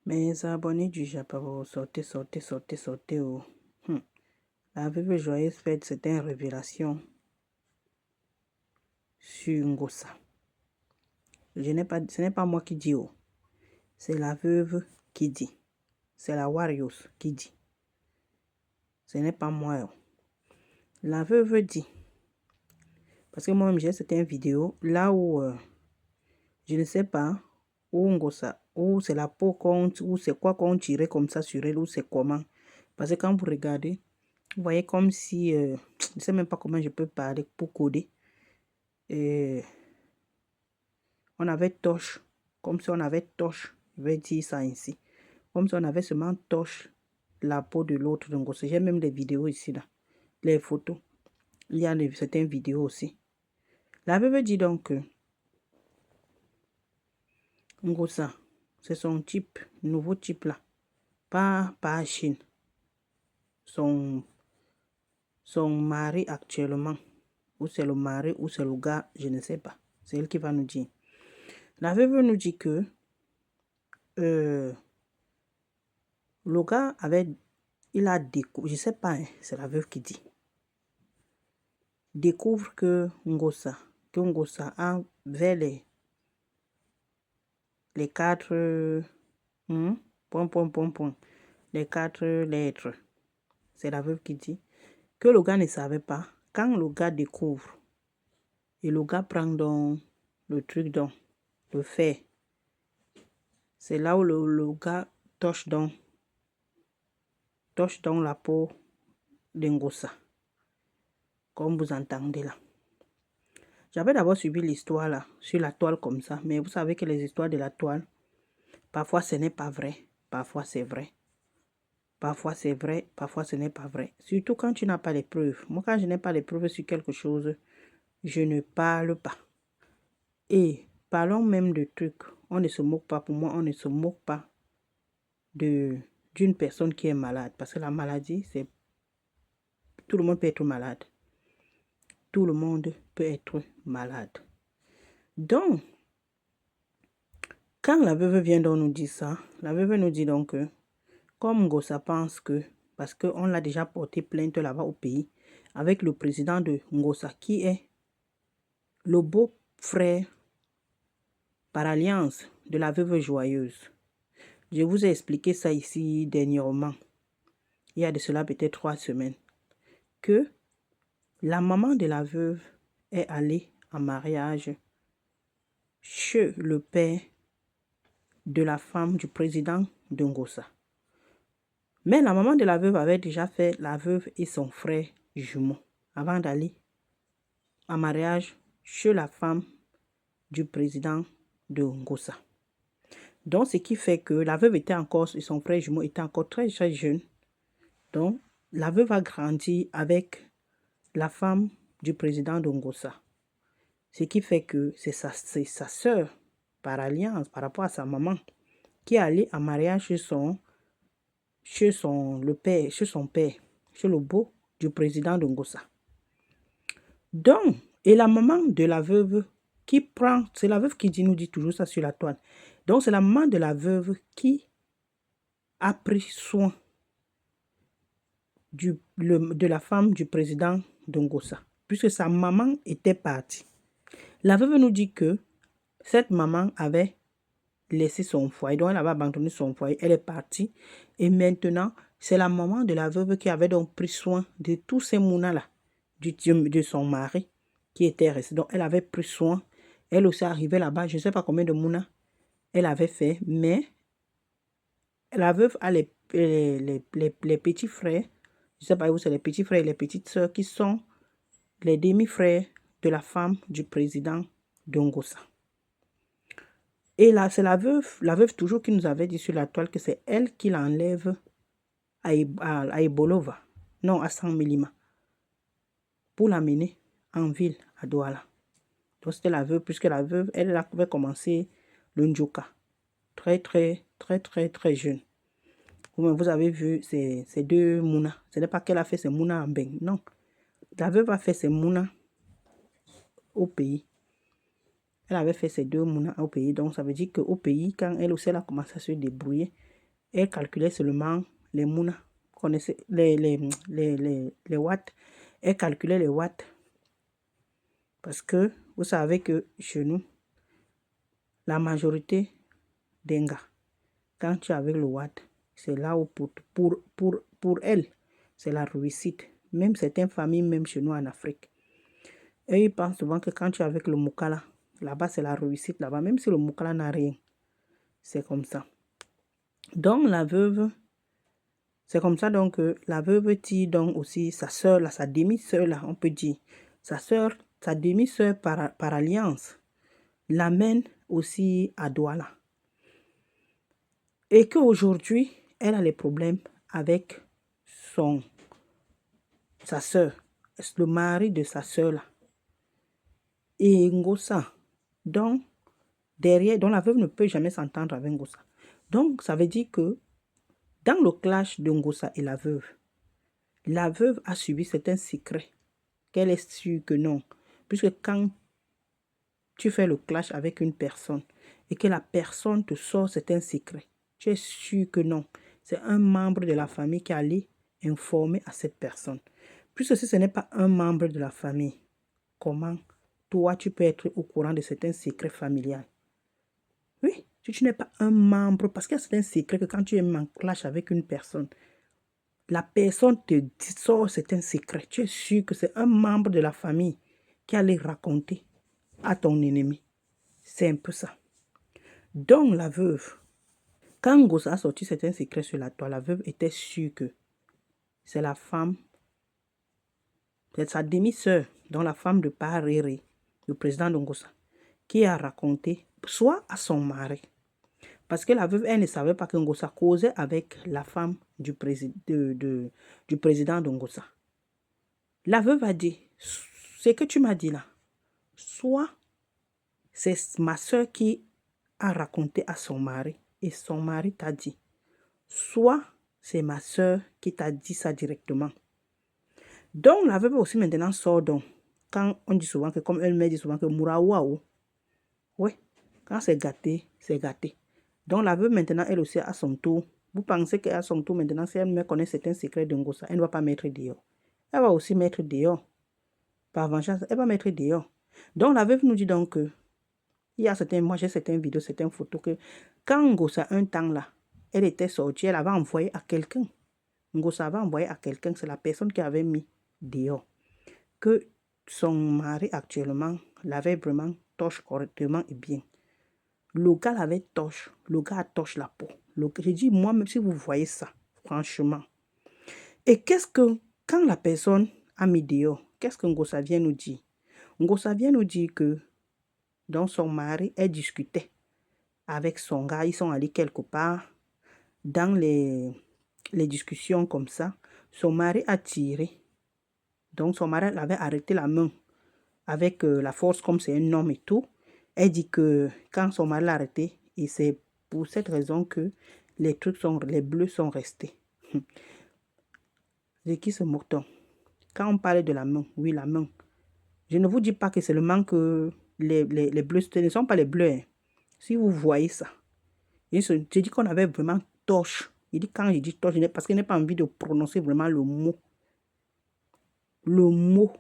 Mes abonnés du Japon, sortez, sortez, sortez, sortez. Oh. La veuve joyeuse fête, c'est une révélation sur Ngosa. Ce n'est pas moi qui dis, oh. C'est la veuve qui dit. C'est la Warriors qui dit. Ce n'est pas moi. Oh. La veuve dit. Parce que moi-même, j'ai cette vidéo là où je ne sais pas où Ngosa, où c'est la peau ou c'est quoi qu'on tirait comme ça sur elle, ou c'est comment. Parce que quand vous regardez, vous voyez comme si, je ne sais même pas comment je peux parler pour coder. On avait torche, comme si on avait torche, je vais dire ça ainsi. Comme si on avait seulement torche la peau de l'autre. Donc, j'ai même les vidéos ici, là. Les photos. Il y a certaines vidéos aussi. La veuve dit donc que Ngosa, c'est son type, nouveau type là. Pas Chine. Son mari actuellement. Ou c'est le mari ou c'est le gars, je ne sais pas. C'est elle qui va nous dire. La veuve nous dit que le gars il a découvert, je ne sais pas, hein, c'est la veuve qui dit. Découvre que Ngosa a vers les 4 les 4 lettres. C'est la veuve qui dit que le gars ne savait pas. Quand le gars découvre et le gars prend donc le truc donc le fait, c'est là où le gars touche donc la peau de Ngosa, comme vous entendez là. J'avais d'abord suivi l'histoire là, sur la toile comme ça, mais vous savez que les histoires de la toile, parfois ce n'est pas vrai, parfois c'est vrai. Parfois c'est vrai, parfois ce n'est pas vrai. Surtout quand tu n'as pas les preuves. Moi, quand je n'ai pas les preuves sur quelque chose, je ne parle pas. Et parlons même de trucs. On ne se moque pas, pour moi, on ne se moque pas d'une personne qui est malade. Parce que la maladie, c'est... Tout le monde peut être malade. Tout le monde peut être malade. Donc, quand la veuve vient donc nous dire ça, la veuve nous dit donc que, comme Ngosa pense que, parce qu'on l'a déjà porté plainte là-bas au pays, avec le président de Ngosa, qui est le beau-frère par alliance de la veuve joyeuse. Je vous ai expliqué ça ici dernièrement, il y a de cela peut-être 3 semaines, que la maman de la veuve est allée en mariage chez le père de la femme du président de Ngosa. Mais la maman de la veuve avait déjà fait la veuve et son frère jumeau avant d'aller en mariage chez la femme du président de Ngosa. Donc, ce qui fait que la veuve était encore, et son frère jumeau était encore très, très jeune. Donc, la veuve a grandi avec la femme du président de Ngosa. Ce qui fait que c'est sa sœur, par alliance, par rapport à sa maman, qui est allée en mariage chez son père, chez le beau du président de Ngosa. Donc, et la maman de la veuve qui prend, c'est la veuve qui nous dit toujours ça sur la toile. Donc, c'est la maman de la veuve qui a pris soin de la femme du président de Ngosa, puisque sa maman était partie. La veuve nous dit que cette maman avait laissé son foyer, donc elle avait abandonné son foyer, elle est partie, et maintenant, c'est la maman de la veuve qui avait donc pris soin de tous ces mounas-là, de son mari, qui était resté. Donc, elle avait pris soin, elle aussi arrivait là-bas, je ne sais pas combien de mounas elle avait fait, mais la veuve a les petits frères, je ne sais pas où c'est les petits frères et les petites sœurs qui sont les demi-frères de la femme du président de Ngosa. Et là, c'est la veuve toujours qui nous avait dit sur la toile que c'est elle qui l'enlève à Ebolova, non à San Milima, pour l'amener en ville, à Douala. Donc c'était la veuve, puisque la veuve, elle avait commencé le Njoka, très, très, très, très, très jeune. Vous avez vu ces 2 mounas. Ce n'est pas qu'elle a fait ces mounas en Beng, non. La veuve a fait ces mounas au pays. Elle avait fait ces 2 mounas au pays. Donc, ça veut dire qu'au pays, quand elle aussi elle a commencé à se débrouiller, Elle calculait seulement les mounas. Vous connaissez les watts. Elle calculait les watts. Parce que vous savez que chez nous, la majorité des gars, quand tu es avec le watt, c'est là où pour elle, c'est la réussite. Même certaines familles, même chez nous en Afrique. Et ils pensent souvent que quand tu es avec le Moukala, là-bas c'est la réussite là-bas, même si le Moukala n'a rien. C'est comme ça. Donc la veuve, c'est comme ça donc que la veuve tire donc aussi sa soeur, là, sa demi-soeur, là, on peut dire. Sa soeur, sa demi-soeur par alliance, l'amène aussi à Douala. Et qu'aujourd'hui, elle a les problèmes avec sa soeur, le mari de sa soeur là. Et Ngosa, donc derrière, donc la veuve ne peut jamais s'entendre avec Ngosa. Donc ça veut dire que dans le clash de Ngosa et la veuve a subi certains secrets qu'elle est sûre que non. Puisque quand tu fais le clash avec une personne et que la personne te sort certains secrets, tu es sûr que non. C'est un membre de la famille qui allait informer à cette personne. Puisque si ce n'est pas un membre de la famille, comment toi tu peux être au courant de certains secrets familiaux? Oui, si tu n'es pas un membre, parce qu'il y a certains secrets que quand tu es en clash avec une personne, la personne te sort certains secrets. Tu es sûr que c'est un membre de la famille qui allait raconter à ton ennemi. C'est un peu ça. Donc la veuve, quand Ngosa a sorti certains secrets sur la toile, la veuve était sûre que c'est la femme, c'est sa demi-sœur, dont la femme de Parere, le président de Ngosa, qui a raconté, soit à son mari. Parce que la veuve, elle ne savait pas que Ngosa causait avec la femme du président de Ngosa. La veuve a dit, ce que tu m'as dit là, soit c'est ma soeur qui a raconté à son mari et son mari t'a dit, soit c'est ma soeur qui t'a dit ça directement. Donc la veuve aussi maintenant sort donc. Quand on dit souvent que, comme elle me dit souvent que Mouraouaou, ouais, quand c'est gâté, c'est gâté. Donc la veuve maintenant, elle aussi à son tour. Vous pensez qu'à son tour maintenant, si elle me connaît certains secrets de Ngosa, elle ne va pas mettre dehors. Elle va aussi mettre dehors. Par vengeance, elle va mettre dehors. Donc la veuve nous dit donc que il y a certains, moi j'ai certaines vidéos, certaines photos que quand Ngosa un temps là, elle était sortie, elle avait envoyé à quelqu'un. Ngosa avait envoyé à quelqu'un, c'est la personne qui avait mis dehors. Que son mari actuellement l'avait vraiment torche correctement et bien. Le gars l'avait torche, le gars a torche la peau. J'ai dit, moi-même, si vous voyez ça, franchement. Et qu'est-ce que, quand la personne a mis dehors, qu'est-ce que Ngosa vient nous dire? Ngosa vient nous dire que, dans son mari, elle discutait avec son gars, ils sont allés quelque part, dans les discussions comme ça, son mari a tiré. Donc son mari avait arrêté la main avec la force comme c'est un homme et tout. Elle dit que quand son mari l'a arrêté, et c'est pour cette raison que les bleus sont restés. De qui se moque-t-on? Quand on parle de la main, oui, la main. Je ne vous dis pas que c'est le manque que les bleus, ce ne sont pas les bleus. Hein. Si vous voyez ça, j'ai dit qu'on avait vraiment torche. Il dit quand je dis torche, parce qu'il n'a pas envie de prononcer vraiment le mot. Le mot.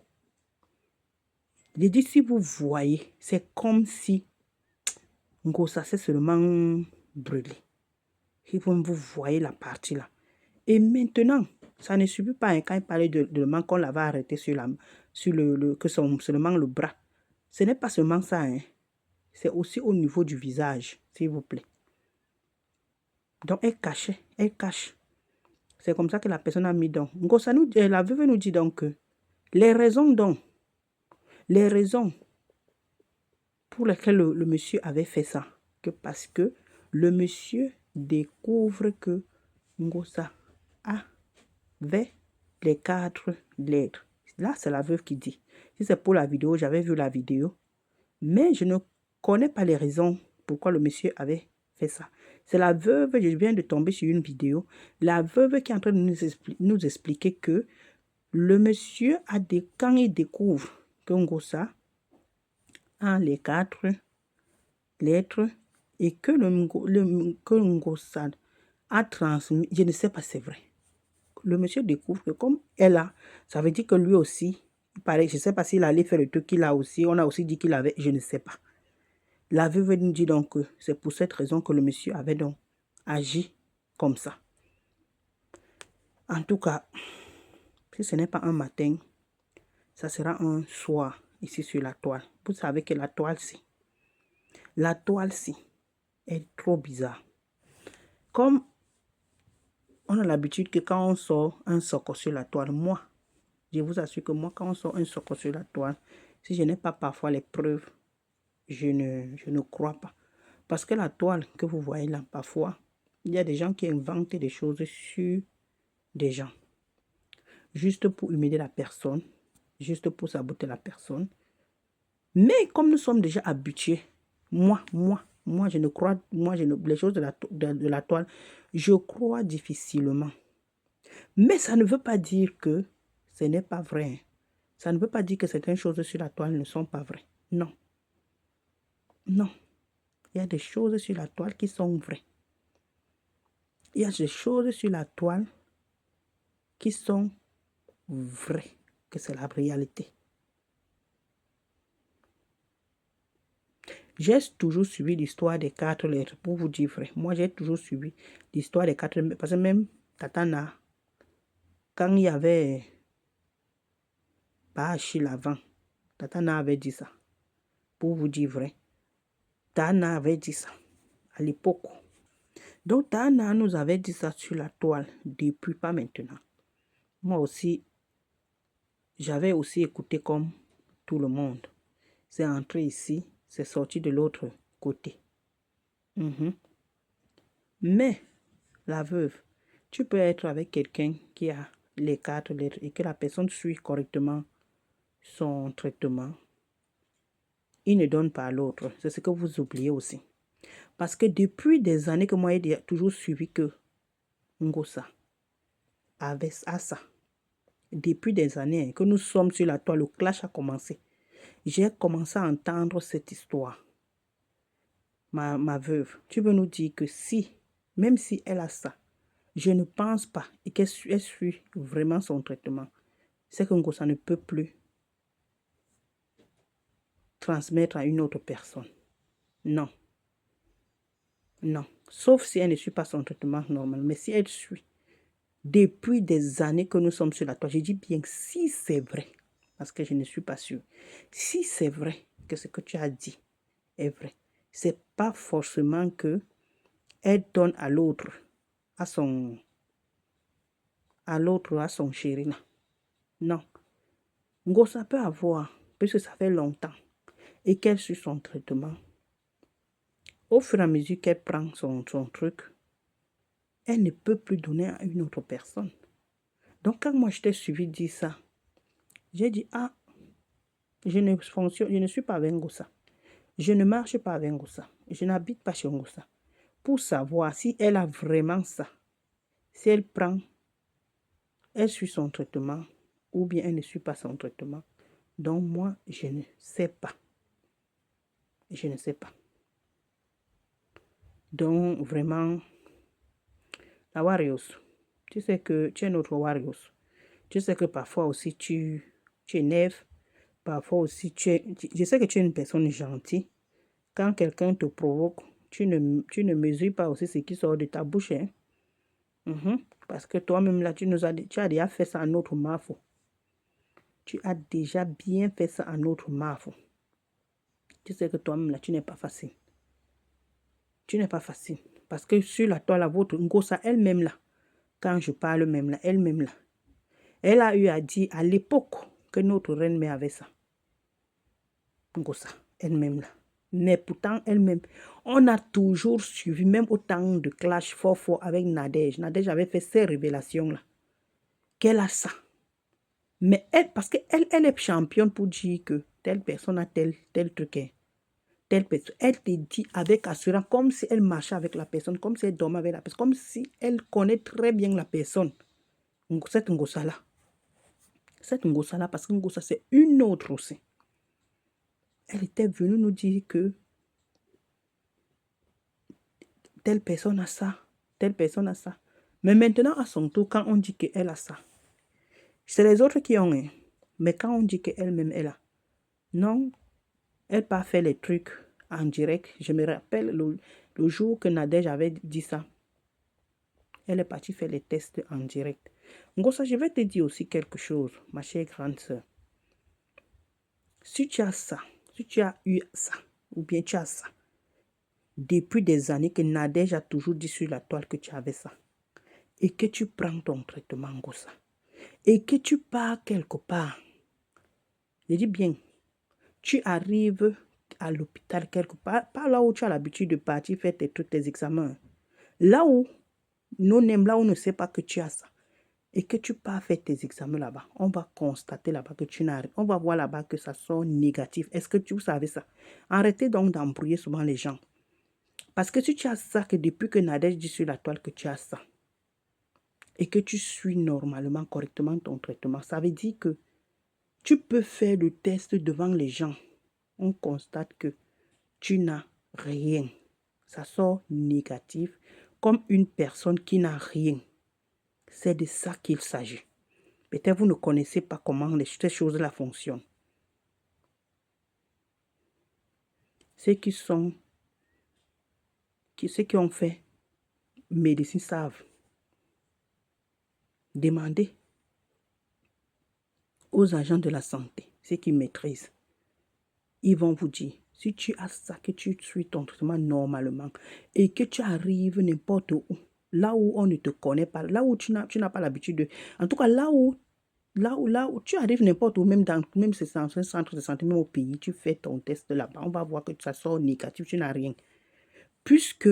J'ai dit si vous voyez, c'est comme si Ngosa c'est seulement brûlé. Si vous voyez la partie là. Et maintenant, ça ne suffit pas hein, quand il parlait de manque qu'on l'avait arrêté sur que seulement le bras. Ce n'est pas seulement ça, hein. C'est aussi au niveau du visage, s'il vous plaît. Donc, elle cachait, elle cache. C'est comme ça que la personne a mis donc. La veuve nous dit donc que les raisons pour lesquelles le monsieur avait fait ça, que parce que le monsieur découvre que Ngosa avait les 4 lettres. Là, c'est la veuve qui dit. Si c'est pour la vidéo, j'avais vu la vidéo. Mais je ne connais pas les raisons pourquoi le monsieur avait fait ça. C'est la veuve, je viens de tomber sur une vidéo, la veuve qui est en train de nous expliquer que le monsieur, quand il découvre que Ngosa a les 4 lettres et que Ngosa a transmis, je ne sais pas si c'est vrai. Le monsieur découvre que comme elle a, ça veut dire que lui aussi, pareil, je ne sais pas s'il allait faire le truc qu'il a aussi, on a aussi dit qu'il avait, je ne sais pas. La veuve nous dit donc que c'est pour cette raison que le monsieur avait donc agi comme ça. En tout cas, si ce n'est pas un matin, ça sera un soir ici sur la toile. Vous savez que la toile-ci est trop bizarre. Comme on a l'habitude que quand on sort un socle sur la toile, moi, je vous assure que moi, quand on sort un socle sur la toile, si je n'ai pas parfois les preuves, je ne crois pas. Parce que la toile que vous voyez là, parfois, il y a des gens qui inventent des choses sur des gens. Juste pour humilier la personne, juste pour saboter la personne. Mais comme nous sommes déjà habitués, moi, je ne crois, les choses de la toile, je crois difficilement. Mais ça ne veut pas dire que ce n'est pas vrai. Ça ne veut pas dire que certaines choses sur la toile ne sont pas vraies. Non. Non. Il y a des choses sur la toile qui sont vraies. Il y a des choses sur la toile qui sont vraies, que c'est la réalité. J'ai toujours suivi l'histoire des 4 lettres, pour vous dire vrai. Moi, j'ai toujours suivi l'histoire des 4 lettres, parce que même Tatana, quand il y avait pas Achille avant, Tatana avait dit ça, pour vous dire vrai. Tana avait dit ça, à l'époque. Donc, Tana nous avait dit ça sur la toile, depuis pas maintenant. Moi aussi, j'avais aussi écouté comme tout le monde. C'est entré ici, c'est sorti de l'autre côté. Mais, la veuve, tu peux être avec quelqu'un qui a les 4 lettres et que la personne suit correctement son traitement. Il ne donne pas à l'autre. C'est ce que vous oubliez aussi. Parce que depuis des années que moi, j'ai toujours suivi que Ngosa avait ça. Depuis des années que nous sommes sur la toile, le clash a commencé. J'ai commencé à entendre cette histoire. Ma veuve, tu veux nous dire que si, même si elle a ça, je ne pense pas et qu'elle suit vraiment son traitement, c'est que Ngosa ne peut plus transmettre à une autre personne. Non. Non. Sauf si elle ne suit pas son traitement normal. Mais si elle suit, depuis des années que nous sommes sur la toile, je dis bien si c'est vrai, parce que je ne suis pas sûre. Si c'est vrai que ce que tu as dit est vrai, c'est pas forcément que elle donne à l'autre, à son chéri. Non. Ngosa peut avoir, puisque ça fait longtemps, et qu'elle suit son traitement. Au fur et à mesure qu'elle prend son truc, elle ne peut plus donner à une autre personne. Donc, quand moi je t'ai suivi dire ça, j'ai dit, ah, je ne suis pas avec Ngosa. Je ne marche pas avec Ngosa. Je n'habite pas chez Ngosa. Pour savoir si elle a vraiment ça. Si elle prend, elle suit son traitement ou bien elle ne suit pas son traitement. Donc, moi, je ne sais pas. Je ne sais pas. Donc, vraiment, la Warriors, tu sais que tu es notre Warriors. Tu sais que parfois aussi tu énerves. Parfois aussi, je sais que tu es une personne gentille. Quand quelqu'un te provoque, tu ne mesures pas aussi ce qui sort de ta bouche. Hein? Parce que toi-même, là, tu as déjà fait ça à notre marfo. Tu as déjà bien fait ça à notre marfo. Tu sais que toi-même, là, tu n'es pas facile. Tu n'es pas facile. Parce que sur la toile, votre Ngosa, elle-même, là, quand je parle même, là, elle-même, là, elle a eu à dire à l'époque que notre reine-mère avait ça. Ngosa, elle-même, là. Mais pourtant, elle-même, on a toujours suivi, même au temps de clash fort avec Nadège. Nadège avait fait ces révélations-là. Qu'elle a ça. Mais elle, parce qu'elle est championne pour dire que telle personne a tel truc. Telle personne. Elle te dit avec assurance, comme si elle marchait avec la personne, comme si elle dormait avec la personne, comme si elle connaît très bien la personne. Cette Ngosa-là. Cette Ngosa-là, parce que Ngosa, c'est une autre aussi. Elle était venue nous dire que telle personne a ça, telle personne a ça. Mais maintenant, à son tour, quand on dit qu'elle a ça, c'est les autres qui ont, hein. Mais quand on dit qu'elle-même, elle a, non, elle part faire les trucs en direct. Je me rappelle le jour que Nadège avait dit ça. Elle est partie faire les tests en direct. Ngosa, je vais te dire aussi quelque chose, ma chère grande sœur. Si tu as ça, si tu as eu ça, ou bien tu as ça, depuis des années que Nadège a toujours dit sur la toile que tu avais ça, et que tu prends ton traitement, Ngosa, et que tu pars quelque part, je dis bien, tu arrives à l'hôpital quelque part, pas là où tu as l'habitude de partir faire tes trucs, tes examens, là où, là où on ne sait pas que tu as ça, et que tu pars faire tes examens là-bas, on va constater là-bas que tu n'as rien. On va voir là-bas que ça sort négatif. Est-ce que tu savais ça? Arrêtez donc d'embrouiller souvent les gens. Parce que si tu as ça, que depuis que Nadège dit sur la toile que tu as ça, et que tu suis normalement, correctement ton traitement, ça veut dire que tu peux faire le test devant les gens. On constate que tu n'as rien. Ça sort négatif, comme une personne qui n'a rien. C'est de ça qu'il s'agit. Peut-être vous ne connaissez pas comment ces choses-là fonctionnent. Ceux qui ont fait médecine savent. Demandez aux agents de la santé, ceux qui maîtrisent. Ils vont vous dire, si tu as ça, que tu suis ton traitement normalement et que tu arrives n'importe où, là où on ne te connaît pas, là où tu n'as pas l'habitude de... En tout cas, là où tu arrives n'importe où, même dans un centre de santé, même au pays, tu fais ton test là-bas, on va voir que ça sort négatif, tu n'as rien. Puisque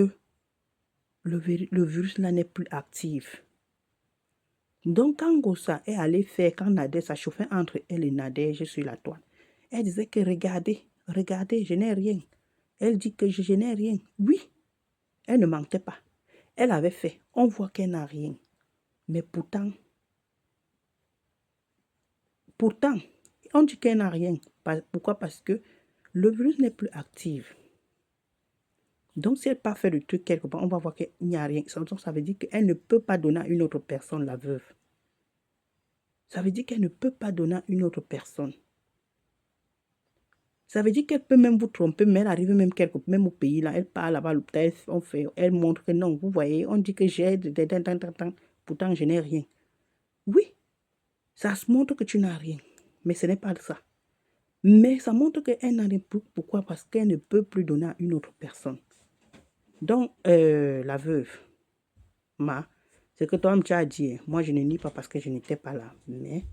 le virus là n'est plus actif. Donc, quand Ngosa est allé faire, quand Nadège, ça chauffait entre elle et Nadège sur la toile, elle disait que regardez, je n'ai rien. Elle dit que je n'ai rien. Oui, elle ne mentait pas. Elle avait fait. On voit qu'elle n'a rien. Mais pourtant, on dit qu'elle n'a rien. Pourquoi? Parce que le virus n'est plus actif. Donc, si elle n'a pas fait le truc quelque part, on va voir qu'il n'y a rien. Donc, ça veut dire qu'elle ne peut pas donner à une autre personne, la veuve. Ça veut dire qu'elle ne peut pas donner à une autre personne. Ça veut dire qu'elle peut même vous tromper, mais elle arrive même au pays, là, elle part là-bas, elle montre que non, vous voyez, on dit que j'ai, pourtant je n'ai rien. Oui, ça se montre que tu n'as rien, mais ce n'est pas ça. Mais ça montre qu'elle n'en est plus. Pourquoi? Parce qu'elle ne peut plus donner à une autre personne. Donc, la veuve, ce que toi, tu as dit, moi je ne nie pas parce que je n'étais pas là, mais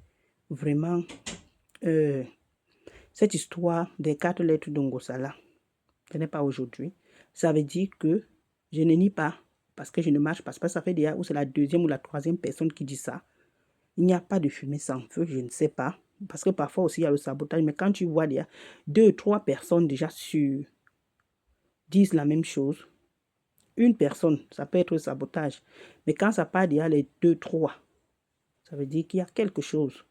vraiment, cette histoire des 4 lettres d'Ongosa là, ce n'est pas aujourd'hui. Ça veut dire que je ne nie pas parce que je ne marche pas. Parce que ça fait déjà, ou c'est la deuxième ou la troisième personne qui dit ça. Il n'y a pas de fumée sans feu, je ne sais pas. Parce que parfois aussi, il y a le sabotage. Mais quand tu vois, il y a 2, 3 personnes déjà disent la même chose. Une personne, ça peut être le sabotage. Mais quand ça part déjà les 2, 3, ça veut dire qu'il y a quelque chose.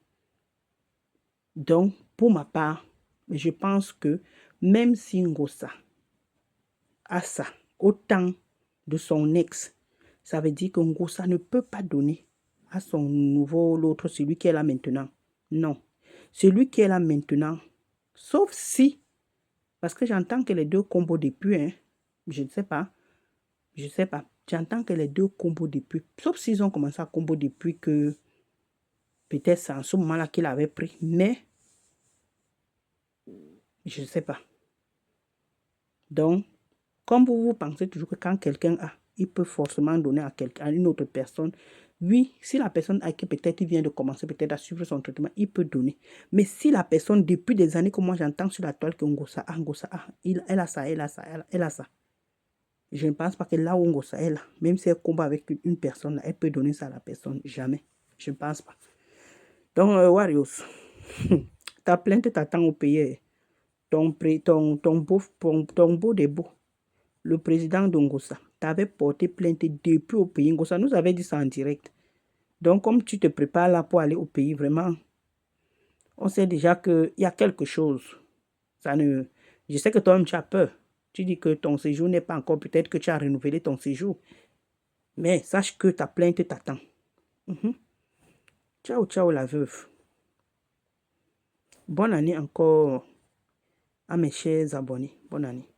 Donc, pour ma part, je pense que même si Ngosa a ça, autant de son ex, ça veut dire que Ngosa ne peut pas donner à son nouveau, l'autre, celui qui est là maintenant. Non. Celui qui est là maintenant, sauf si, parce que j'entends que les deux combos depuis, hein, je ne sais pas, j'entends que les deux combos depuis, sauf s'ils ont commencé à combo depuis que, peut-être c'est en ce moment-là qu'il avait pris, mais, je ne sais pas. Donc, comme vous pensez toujours que quand quelqu'un a, il peut forcément donner à une autre personne. Oui, si la personne a qui peut-être il vient de commencer peut-être à suivre son traitement, il peut donner. Mais si la personne, depuis des années que moi j'entends sur la toile que Ngosa a, elle a ça, elle a ça. Je ne pense pas que là où Ngosa est là, même si elle combat avec une personne, elle peut donner ça à la personne. Jamais. Je ne pense pas. Donc, Warriors, ta plainte t'attend au pays. Ton beau des beaux. Le président d'Ongosa t'avait porté plainte depuis au pays. Ngosa nous avait dit ça en direct. Donc, comme tu te prépares là pour aller au pays, vraiment, on sait déjà qu'il y a quelque chose. Je sais que toi-même, tu as peur. Tu dis que ton séjour n'est pas encore, peut-être que tu as renouvelé ton séjour. Mais sache que ta plainte t'attend. Ciao, ciao la veuve. Bonne année encore à mes chers abonnés. Bonne année.